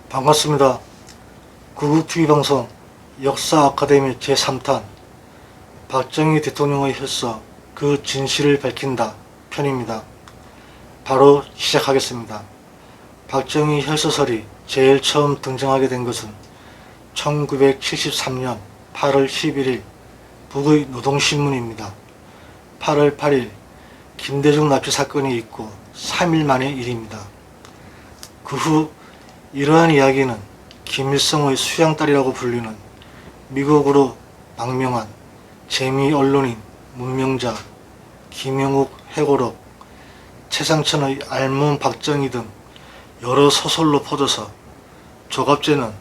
반갑습니다. 구국TV방송 역사아카데미 제3탄 박정희 대통령의 혈서 그 진실을 밝힌다 편입니다. 바로 시작하겠습니다. 박정희 혈서설이 제일 처음 등장하게 된 것은 1973년 8월 11일 북의 노동신문입니다. 8월 8일 김대중 납치 사건이 있고 3일 만의 일입니다. 그 후 이러한 이야기는 김일성의 수양딸이라고 불리는 미국으로 망명한 재미 언론인 문명자 김영욱, 해고록, 최상천의 알몸 박정희 등 여러 소설로 퍼져서 조갑제는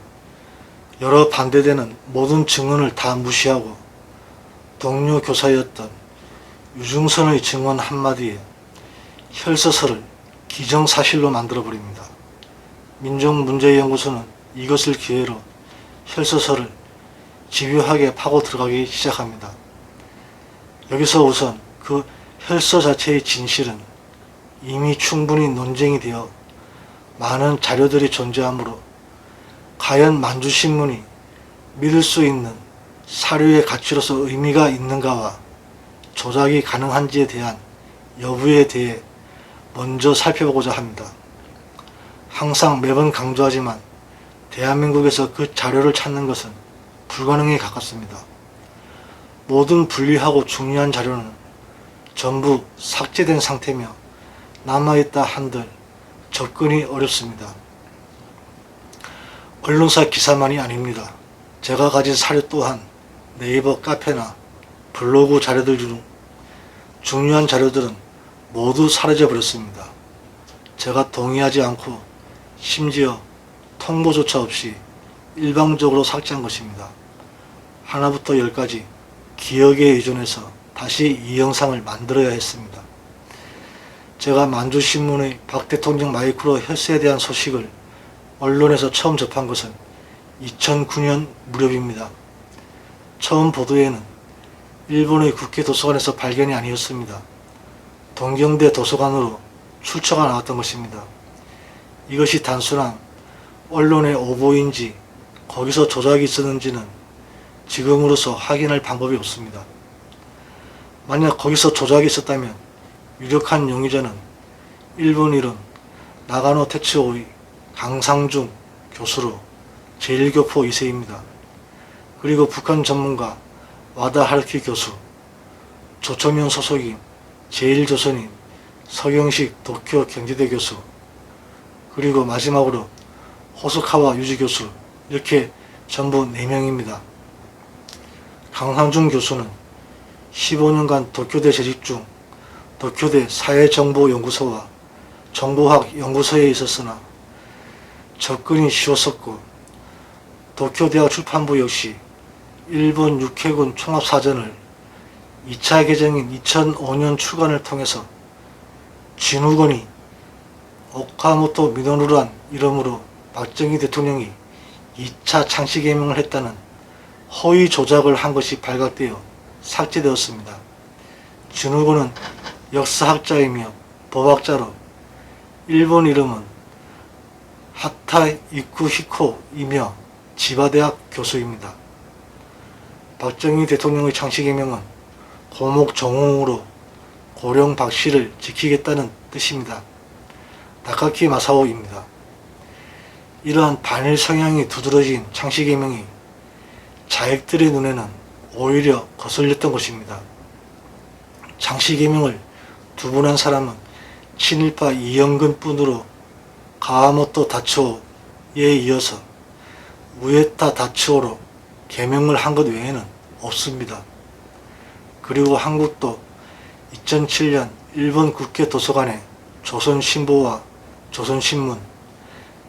여러 반대되는 모든 증언을 다 무시하고 동료 교사였던 유중선의 증언 한마디에 혈서설을 기정사실로 만들어버립니다. 민족문제연구소는 이것을 기회로 혈서설을 집요하게 파고 들어가기 시작합니다. 여기서 우선 그 혈서 자체의 진실은 이미 충분히 논쟁이 되어 많은 자료들이 존재하므로 과연 만주신문이 믿을 수 있는 사료의 가치로서 의미가 있는가와 조작이 가능한지에 대한 여부에 대해 먼저 살펴보고자 합니다. 항상 매번 강조하지만 대한민국에서 그 자료를 찾는 것은 불가능에 가깝습니다. 모든 불리하고 중요한 자료는 전부 삭제된 상태며 남아있다 한들 접근이 어렵습니다. 언론사 기사만이 아닙니다. 제가 가진 사료 또한 네이버 카페나 블로그 자료들 중 중요한 자료들은 모두 사라져 버렸습니다. 제가 동의하지 않고 심지어 통보조차 없이 일방적으로 삭제한 것입니다. 하나부터 10까지 기억에 의존해서 다시 이 영상을 만들어야 했습니다. 제가 만주신문의 박 대통령 마이크로 혈서에 대한 소식을 언론에서 처음 접한 것은 2009년 무렵입니다. 처음 보도에는 일본의 국회 도서관에서 발견이 아니었습니다. 동경대 도서관으로 출처가 나왔던 것입니다. 이것이 단순한 언론의 오보인지 거기서 조작이 있었는지는 지금으로서 확인할 방법이 없습니다. 만약 거기서 조작이 있었다면 유력한 용의자는 일본 이름 나가노 테츠오의 강상중 교수로 제1교포 2세입니다. 그리고 북한 전문가 와다 하루키 교수, 조청년 소속인 제1조선인 서경식 도쿄 경제대 교수, 그리고 마지막으로 호소카와 유지 교수, 이렇게 전부 4명입니다. 강상중 교수는 15년간 도쿄대 재직 중 도쿄대 사회정보연구소와 정보학연구소에 있었으나 접근이 쉬웠었고 도쿄대학 출판부 역시 일본 육해군 총합사전을 2차 개정인 2005년 출간을 통해서 진우건이 오카모토 미노루란 이름으로 박정희 대통령이 2차 창씨개명을 했다는 허위 조작을 한 것이 발각되어 삭제되었습니다. 진우건은 역사학자이며 법학자로 일본 이름은 하타 이쿠히코이며 지바대학 교수입니다. 박정희 대통령의 창씨개명은 고목 정홍으로 고령 박씨를 지키겠다는 뜻입니다. 다카키 마사오입니다. 이러한 반일 성향이 두드러진 창씨개명이 자익들의 눈에는 오히려 거슬렸던 것입니다. 창씨개명을 두분한 사람은 친일파 이영근 뿐으로 가와모토 다츠오에 이어서 우에타 다츠오로 개명을 한 것 외에는 없습니다. 그리고 한국도 2007년 일본 국회 도서관에 조선신보와 조선신문,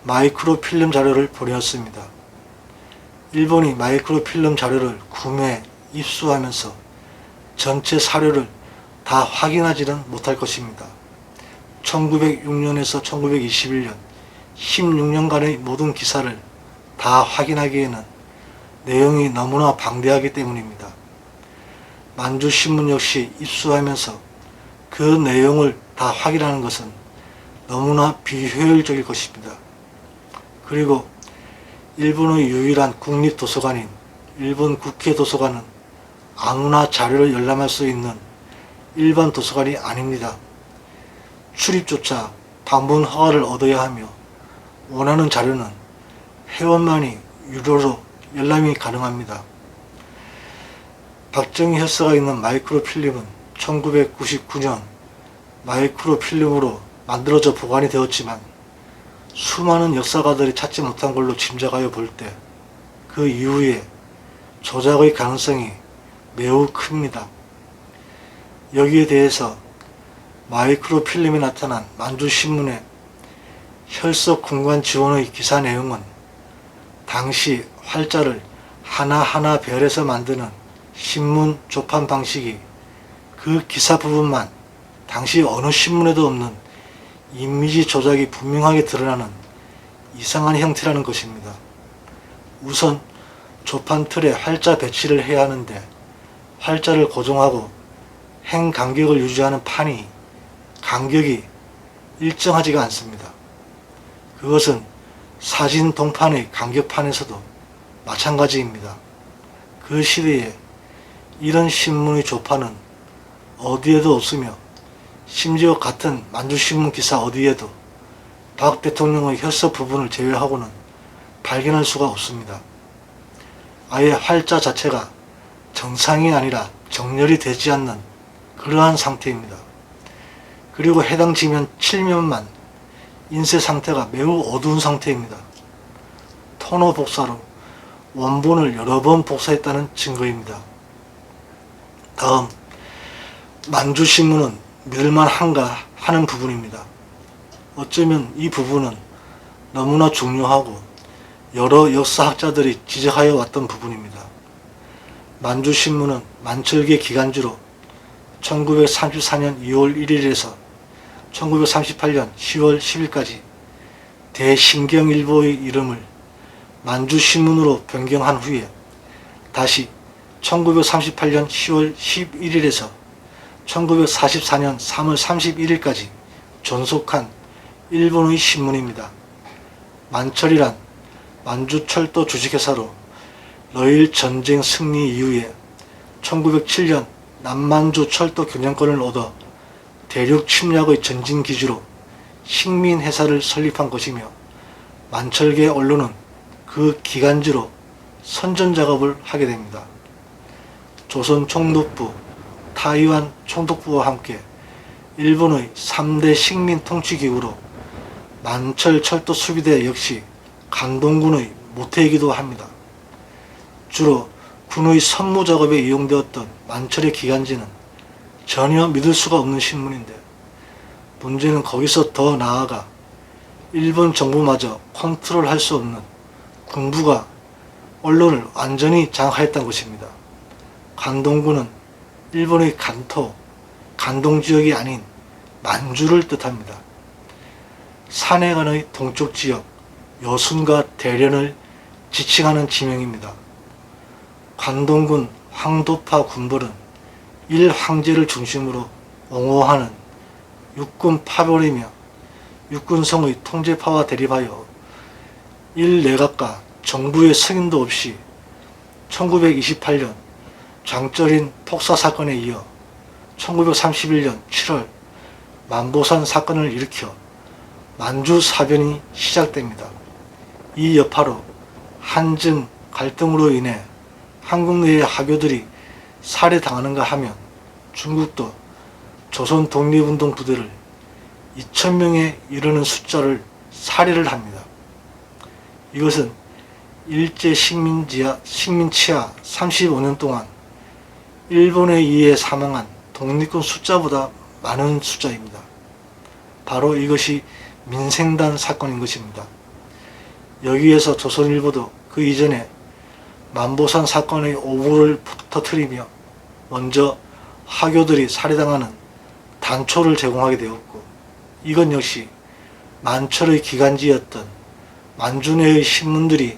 마이크로필름 자료를 보내었습니다. 일본이 마이크로필름 자료를 구매, 입수하면서 전체 사료를 다 확인하지는 못할 것입니다. 1906년에서 1921년 16년간의 모든 기사를 다 확인하기에는 내용이 너무나 방대하기 때문입니다. 만주신문 역시 입수하면서 그 내용을 다 확인하는 것은 너무나 비효율적일 것입니다. 그리고 일본의 유일한 국립도서관인 일본 국회 도서관은 아무나 자료를 열람할 수 있는 일반 도서관이 아닙니다. 출입조차 방문 허가를 얻어야 하며 원하는 자료는 회원만이 유료로 열람이 가능합니다. 박정희 혈서가 있는 마이크로필름은 1999년 마이크로필름으로 만들어져 보관이 되었지만 수많은 역사가들이 찾지 못한 걸로 짐작하여 볼 때 그 이후에 조작의 가능성이 매우 큽니다. 여기에 대해서 마이크로필름이 나타난 만주신문의 혈서 군관 지원의 기사 내용은 당시 활자를 하나하나 별에서 만드는 신문 조판 방식이 그 기사 부분만 당시 어느 신문에도 없는 이미지 조작이 분명하게 드러나는 이상한 형태라는 것입니다. 우선 조판 틀에 활자 배치를 해야 하는데 활자를 고정하고 행 간격을 유지하는 판이 간격이 일정하지가 않습니다. 그것은 사진 동판의 간격판에서도 마찬가지입니다. 그 시대에 이런 신문의 조판은 어디에도 없으며 심지어 같은 만주신문 기사 어디에도 박 대통령의 혈서 부분을 제외하고는 발견할 수가 없습니다. 아예 활자 자체가 정상이 아니라 정렬이 되지 않는 그러한 상태입니다. 그리고 해당 지면 7면만 인쇄 상태가 매우 어두운 상태입니다. 토너 복사로 원본을 여러 번 복사했다는 증거입니다. 다음, 만주신문은 믿을만한가 하는 부분입니다. 어쩌면 이 부분은 너무나 중요하고 여러 역사학자들이 지적하여 왔던 부분입니다. 만주신문은 만철계 기간주로 1934년 2월 1일에서 1938년 10월 10일까지 대신경일보의 이름을 만주신문으로 변경한 후에 다시 1938년 10월 11일에서 1944년 3월 31일까지 존속한 일본의 신문입니다. 만철이란 만주철도 주식회사로 러일 전쟁 승리 이후에 1907년 남만주 철도 경영권을 얻어 대륙 침략의 전진기지로 식민회사를 설립한 것이며 만철계 언론은 그 기간지로 선전작업을 하게 됩니다. 조선 총독부, 타이완 총독부와 함께 일본의 3대 식민 통치기구로 만철 철도 수비대 역시 강동군의 모태이기도 합니다. 주로 군의 선무 작업에 이용되었던 만철의 기간지는 전혀 믿을 수가 없는 신문인데 문제는 거기서 더 나아가 일본 정부마저 컨트롤할 수 없는 군부가 언론을 완전히 장악했던 것입니다. 강동군은 일본의 간토, 간동지역이 아닌 만주를 뜻합니다. 산해간의 동쪽 지역, 여순과 대련을 지칭하는 지명입니다. 관동군 황도파 군벌은 일황제를 중심으로 옹호하는 육군 파벌이며 육군성의 통제파와 대립하여 일내각과 정부의 승인도 없이 1928년 장쩌린 폭사사건에 이어 1931년 7월 만보산 사건을 일으켜 만주사변이 시작됩니다. 이 여파로 한중 갈등으로 인해 한국 내의 하교들이 살해당하는가 하면 중국도 조선 독립운동 부대를 2,000명에 이르는 숫자를 살해를 합니다. 이것은 일제 식민치하 35년 동안 일본에 의해 사망한 독립군 숫자보다 많은 숫자입니다. 바로 이것이 민생단 사건인 것입니다. 여기에서 조선일보도 그 이전에 만보산 사건의 오보를 터뜨리며 먼저 하교들이 살해당하는 단초를 제공하게 되었고, 이건 역시 만철의 기간지였던 만주 내의 신문들이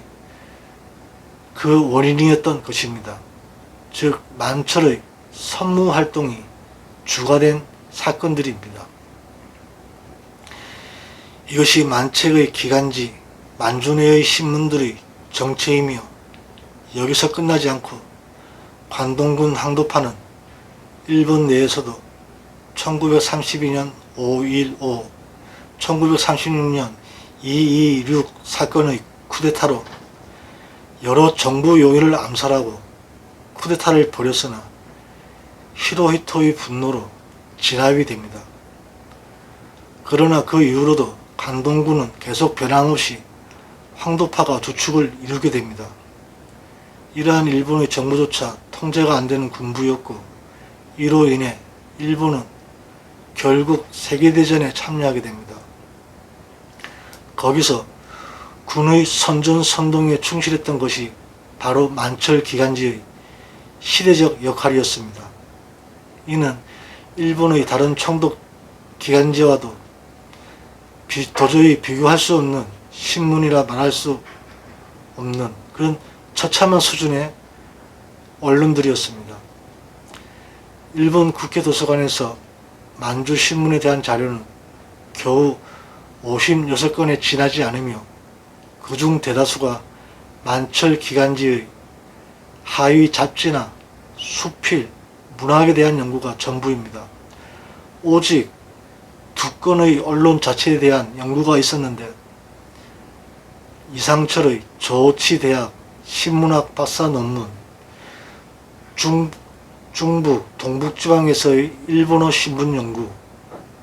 그 원인이었던 것입니다. 즉 만철의 선무활동이 주가 된 사건들입니다. 이것이 만책의 기간지 만주 내의 신문들의 정체이며 여기서 끝나지 않고 관동군 항도파는 일본 내에서도 1932년 5.15, 1936년 2.26 사건의 쿠데타로 여러 정부 요인을 암살하고 쿠데타를 벌였으나 히로히토의 분노로 진압이 됩니다. 그러나 그 이후로도 관동군은 계속 변함없이 황도파가 주축을 이루게 됩니다. 이러한 일본의 정부조차 통제가 안되는 군부였고 이로 인해 일본은 결국 세계대전에 참여하게 됩니다. 거기서 군의 선전선동에 충실했던 것이 바로 만철기간지의 시대적 역할이었습니다. 이는 일본의 다른 총독 기간지와도 도저히 비교할 수 없는 신문이라 말할 수 없는 그런 처참한 수준의 언론들이었습니다. 일본 국회 도서관에서 만주신문에 대한 자료는 겨우 56건에 지나지 않으며 그중 대다수가 만철기간지의 하위 잡지나 수필, 문학에 대한 연구가 전부입니다. 오직 2건의 언론 자체에 대한 연구가 있었는데 이상철의 조치대학 신문학 박사 논문, 중북, 동북지방에서의 일본어 신분 연구,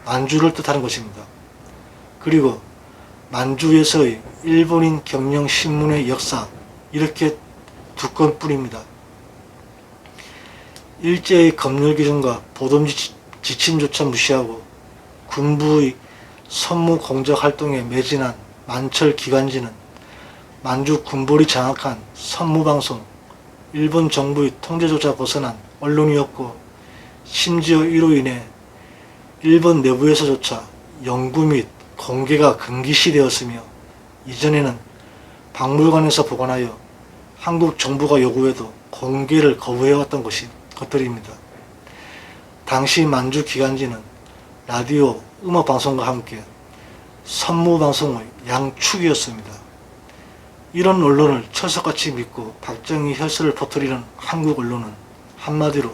만주를 뜻하는 것입니다. 그리고 만주에서의 일본인 경영 신문의 역사, 이렇게 2건뿐입니다. 일제의 검열 기준과 보도 지침조차 무시하고 군부의 선무 공적 활동에 매진한 만철 기간지는 만주 군벌이 장악한 선무방송, 일본 정부의 통제조차 벗어난 언론이었고 심지어 이로 인해 일본 내부에서조차 연구 및 공개가 금기시되었으며 이전에는 박물관에서 보관하여 한국 정부가 요구해도 공개를 거부해왔던 것들입니다. 당시 만주 기간지는 라디오, 음악방송과 함께 선무방송의 양축이었습니다. 이런 언론을 철석같이 믿고 박정희 혈서를 퍼뜨리는 한국 언론은 한마디로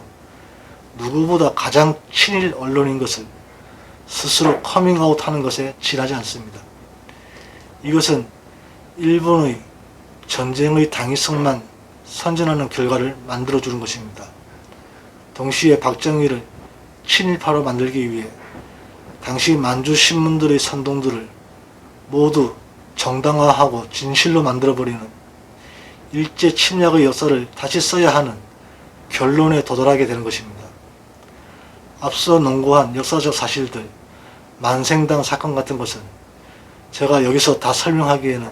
누구보다 가장 친일 언론인 것을 스스로 커밍아웃하는 것에 지나지 않습니다. 이것은 일본의 전쟁의 당위성만 선전하는 결과를 만들어주는 것입니다. 동시에 박정희를 친일파로 만들기 위해 당시 만주 신문들의 선동들을 모두 정당화하고 진실로 만들어버리는 일제 침략의 역사를 다시 써야 하는 결론에 도달하게 되는 것입니다. 앞서 논고한 역사적 사실들, 만생당 사건 같은 것은 제가 여기서 다 설명하기에는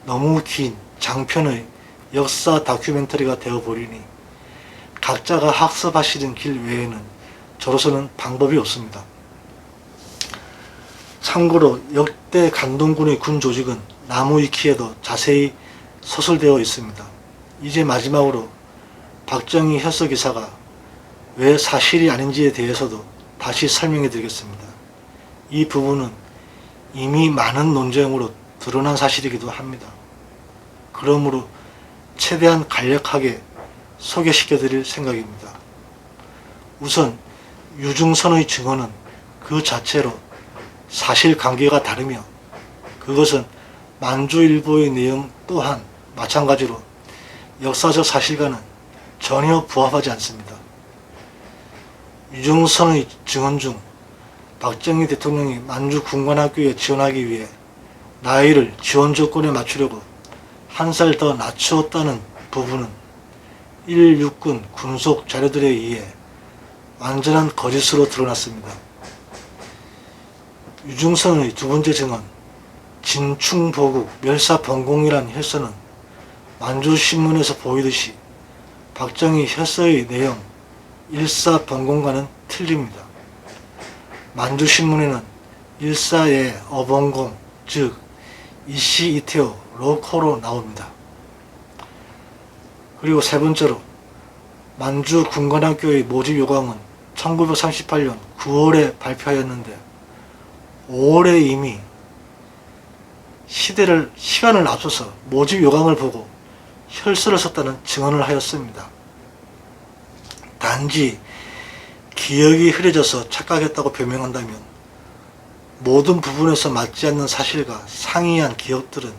너무 긴 장편의 역사 다큐멘터리가 되어버리니 각자가 학습하시는 길 외에는 저로서는 방법이 없습니다. 참고로 역대 관동군의 군 조직은 나무위키에도 자세히 서술되어 있습니다. 이제 마지막으로 박정희 혈서 기사가 왜 사실이 아닌지에 대해서도 다시 설명해 드리겠습니다. 이 부분은 이미 많은 논쟁으로 드러난 사실이기도 합니다. 그러므로 최대한 간략하게 소개시켜 드릴 생각입니다. 우선 유중선의 증언은 그 자체로 사실관계가 다르며 그것은 만주일보의 내용 또한 마찬가지로 역사적 사실과는 전혀 부합하지 않습니다. 유중선의 증언 중 박정희 대통령이 만주 군관학교에 지원하기 위해 나이를 지원 조건에 맞추려고 한 살 더 낮추었다는 부분은 1.6군 군속 자료들에 의해 완전한 거짓으로 드러났습니다. 유중선의 두 번째 증언, 진충보국 멸사번공이란 혈서는 만주신문에서 보이듯이 박정희 혈서의 내용 일사번공과는 틀립니다. 만주신문에는 일사의 어번공, 즉 이시 이테오 로코로 나옵니다. 그리고 세 번째로 만주 군관학교의 모집 요강은 1938년 9월에 발표하였는데 5월에 이미 시간을 앞서서 모집 요강을 보고 혈서를 썼다는 증언을 하였습니다. 단지 기억이 흐려져서 착각했다고 변명한다면 모든 부분에서 맞지 않는 사실과 상이한 기억들은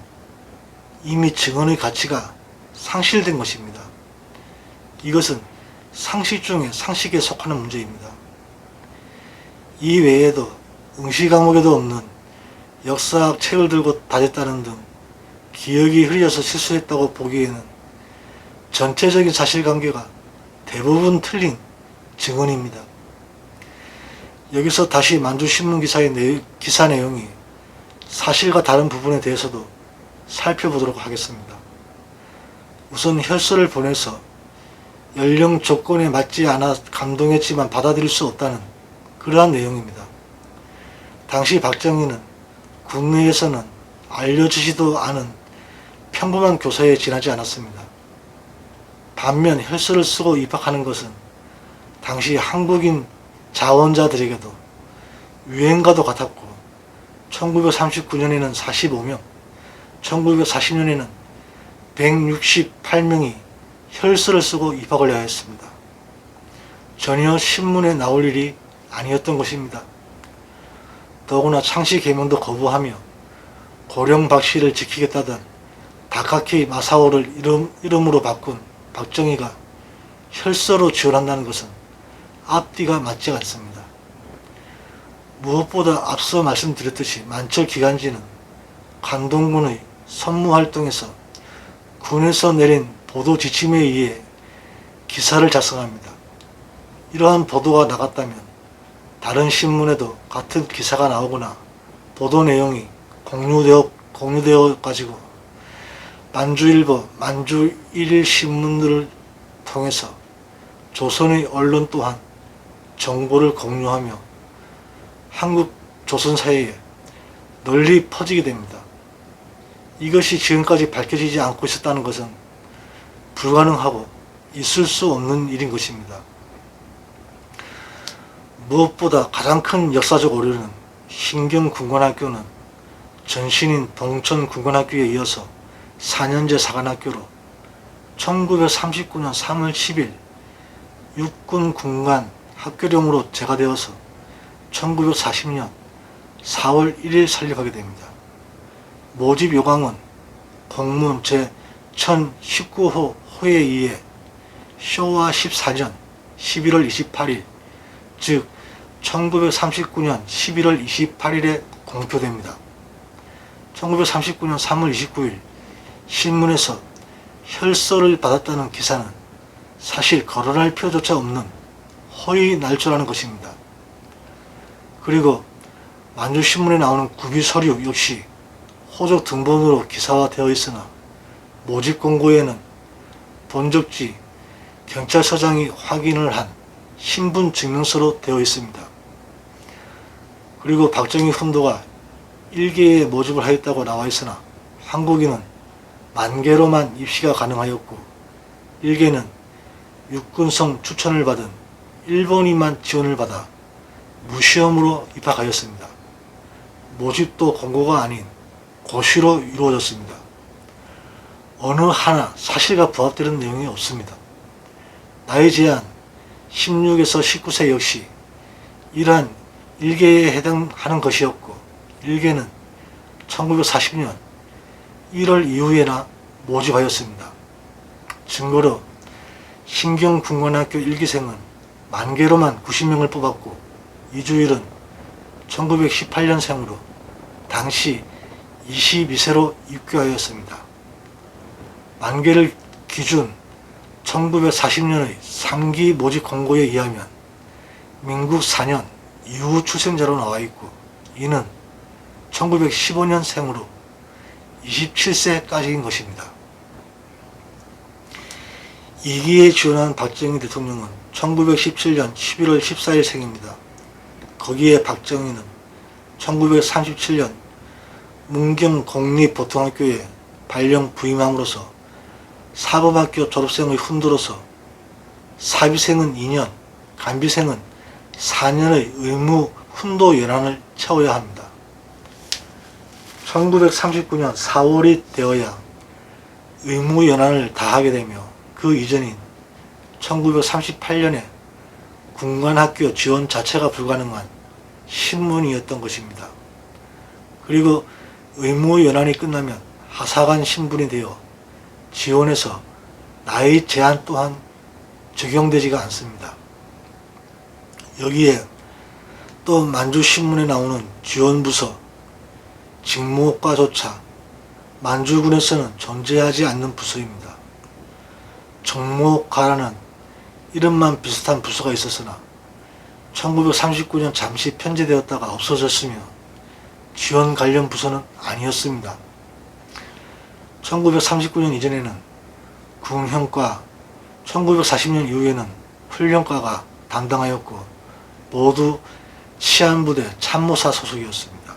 이미 증언의 가치가 상실된 것입니다. 이것은 상식 중에 상식에 속하는 문제입니다. 이 외에도 응시 과목에도 없는 역사학 책을 들고 다녔다는 등 기억이 흐려져서 실수했다고 보기에는 전체적인 사실관계가 대부분 틀린 증언입니다. 여기서 다시 만주신문 기사 내용이 사실과 다른 부분에 대해서도 살펴보도록 하겠습니다. 우선 혈서를 보내서 연령 조건에 맞지 않아 감동했지만 받아들일 수 없다는 그러한 내용입니다. 당시 박정희는 국내에서는 알려지지도 않은 평범한 교사에 지나지 않았습니다. 반면 혈서를 쓰고 입학하는 것은 당시 한국인 자원자들에게도 유행과도 같았고 1939년에는 45명, 1940년에는 168명이 혈서를 쓰고 입학을 해야 했습니다. 전혀 신문에 나올 일이 아니었던 것입니다. 더구나 창씨 개명도 거부하며 고령 박씨를 지키겠다던 다카키 마사오를 이름으로 바꾼 박정희가 혈서로 지원한다는 것은 앞뒤가 맞지 않습니다. 무엇보다 앞서 말씀드렸듯이 만철 기간지는 관동군의 선무활동에서 군에서 내린 보도 지침에 의해 기사를 작성합니다. 이러한 보도가 나갔다면 다른 신문에도 같은 기사가 나오거나 보도 내용이 공유되어 가지고 만주일보, 만주일일신문들을 통해서 조선의 언론 또한 정보를 공유하며 한국 조선 사회에 널리 퍼지게 됩니다. 이것이 지금까지 밝혀지지 않고 있었다는 것은 불가능하고 있을 수 없는 일인 것입니다. 무엇보다 가장 큰 역사적 오류는 신경군관학교는 전신인 동천군관학교에 이어서 4년제 사관학교로 1939년 3월 10일 육군군관 학교령으로 제가되어서 1940년 4월 1일 설립하게 됩니다. 모집 요강은 공문 제1019호 호에 의해 쇼와 14년 11월 28일 즉 1939년 11월 28일에 공표됩니다. 1939년 3월 29일 신문에서 혈서를 받았다는 기사는 사실 거론할 필요조차 없는 허위 날조라는 것입니다. 그리고 만주신문에 나오는 구비서류 역시 호적 등본으로 기사화되어 있으나 모집 공고에는 본적지 경찰서장이 확인을 한 신분 증명서로 되어 있습니다. 그리고 박정희 훈도가 1개에 모집을 하였다고 나와 있으나 한국인은 10,000개로만 입시가 가능하였고 1개는 육군성 추천을 받은 일본인만 지원을 받아 무시험으로 입학하였습니다. 모집도 공고가 아닌 고시로 이루어졌습니다. 어느 하나 사실과 부합되는 내용이 없습니다. 나이 제한 16에서 19세 역시 이러한 1개에 해당하는 것이었고 1개는 1940년 1월 이후에나 모집하였습니다. 증거로 신경군관학교 1기생은 10,000개로만 90명을 뽑았고 이주일은 1918년생으로 당시 22세로 입교하였습니다. 10,000개를 기준 1940년의 3기 모집 공고에 의하면 민국 4년 이후 출생자로 나와 있고 이는 1915년생으로 27세까지인 것입니다. 2기에 지원한 박정희 대통령은 1917년 11월 14일 생입니다. 거기에 박정희는 1937년 문경 공립보통학교에 발령 부임함으로써 사범학교 졸업생의 훈도로서 사비생은 2년, 간비생은 4년의 의무 훈도 연한을 채워야 합니다. 1939년 4월이 되어야 의무연한을 다하게 되며 그 이전인 1938년에 군관학교 지원 자체가 불가능한 신문이었던 것입니다. 그리고 의무연한이 끝나면 하사관 신분이 되어 지원에서 나이 제한 또한 적용되지가 않습니다. 여기에 또 만주신문에 나오는 지원부서, 직무과조차 만주군에서는 존재하지 않는 부서입니다. 정무과라는 이름만 비슷한 부서가 있었으나 1939년 잠시 편제되었다가 없어졌으며 지원 관련 부서는 아니었습니다. 1939년 이전에는 군형과, 1940년 이후에는 훈련과가 담당하였고 모두 치안부대 참모사 소속이었습니다.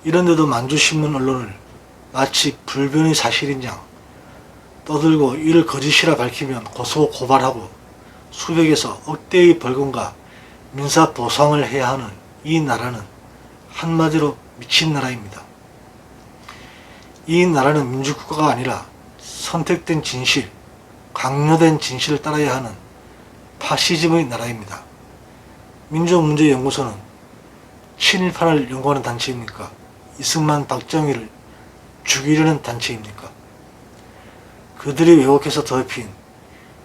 이런데도 만주신문 언론을 마치 불변의 사실인 양 떠들고 이를 거짓이라 밝히면 고소 고발하고 수백에서 억대의 벌금과 민사보상을 해야 하는 이 나라는 한마디로 미친 나라입니다. 이 나라는 민주국가가 아니라 선택된 진실, 강요된 진실을 따라야 하는 파시즘의 나라입니다. 민족문제연구소는 친일파를 연구하는 단체입니까? 이승만, 박정희를 죽이려는 단체입니까? 그들이 왜곡해서 더럽힌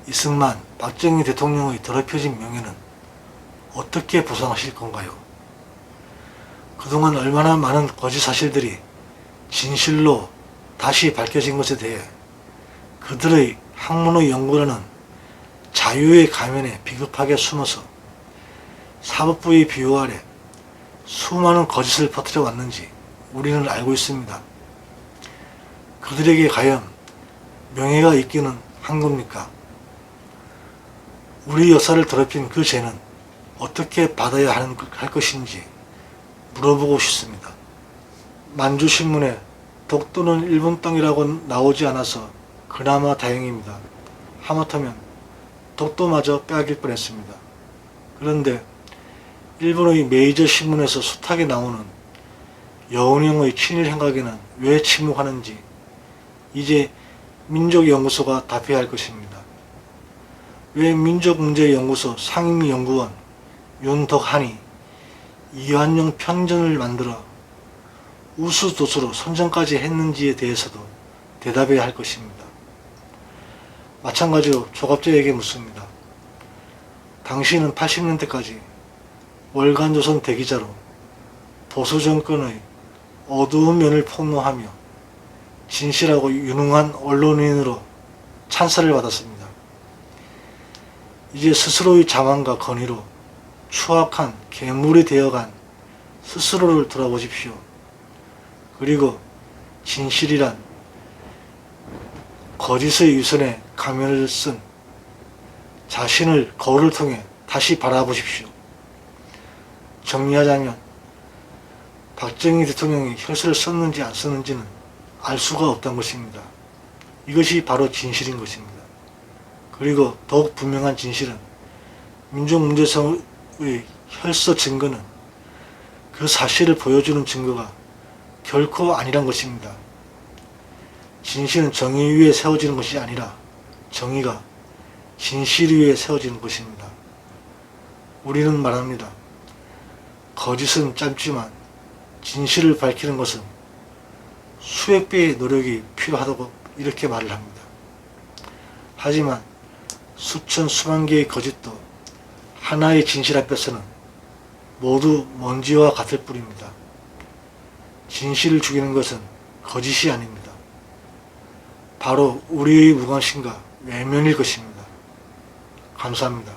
이승만, 박정희 대통령의 더럽혀진 명예는 어떻게 보상하실 건가요? 그동안 얼마나 많은 거짓 사실들이 진실로 다시 밝혀진 것에 대해 그들의 학문의 연구라는 자유의 가면에 비겁하게 숨어서 사법부의 비호 아래 수많은 거짓을 퍼뜨려 왔는지 우리는 알고 있습니다. 그들에게 과연 명예가 있기는 한 겁니까? 우리 역사를 더럽힌 그 죄는 어떻게 받아야 할 것인지 물어보고 싶습니다. 만주신문에 독도는 일본 땅이라고 나오지 않아서 그나마 다행입니다. 하마터면 독도마저 빼앗길 뻔했습니다. 그런데 일본의 메이저 신문에서 숱하게 나오는 여운형의 친일 행각에는 왜 침묵하는지 이제 민족연구소가 답해야 할 것입니다. 왜 민족문제연구소 상임연구원 윤덕한이 이완용 편전을 만들어 우수도수로 선정까지 했는지에 대해서도 대답해야 할 것입니다. 마찬가지로 조갑제에게 묻습니다. 당신은 80년대까지 월간조선 대기자로 보수정권의 어두운 면을 폭로하며 진실하고 유능한 언론인으로 찬사를 받았습니다. 이제 스스로의 자만과 건의로 추악한 괴물이 되어간 스스로를 돌아보십시오. 그리고 진실이란 거짓의 위선에 가면을 쓴 자신을 거울을 통해 다시 바라보십시오. 정리하자면 박정희 대통령이 혈서를 썼는지 안 썼는지는 알 수가 없다는 것입니다. 이것이 바로 진실인 것입니다. 그리고 더욱 분명한 진실은 민족문제성의 혈서 증거는 그 사실을 보여주는 증거가 결코 아니란 것입니다. 진실은 정의 위에 세워지는 것이 아니라 정의가 진실 위에 세워지는 것입니다. 우리는 말합니다. 거짓은 짧지만 진실을 밝히는 것은 수백 배의 노력이 필요하다고 이렇게 말을 합니다. 하지만 수천 수만 개의 거짓도 하나의 진실 앞에서는 모두 먼지와 같을 뿐입니다. 진실을 죽이는 것은 거짓이 아닙니다. 바로 우리의 무관심과 외면일 것입니다. 감사합니다.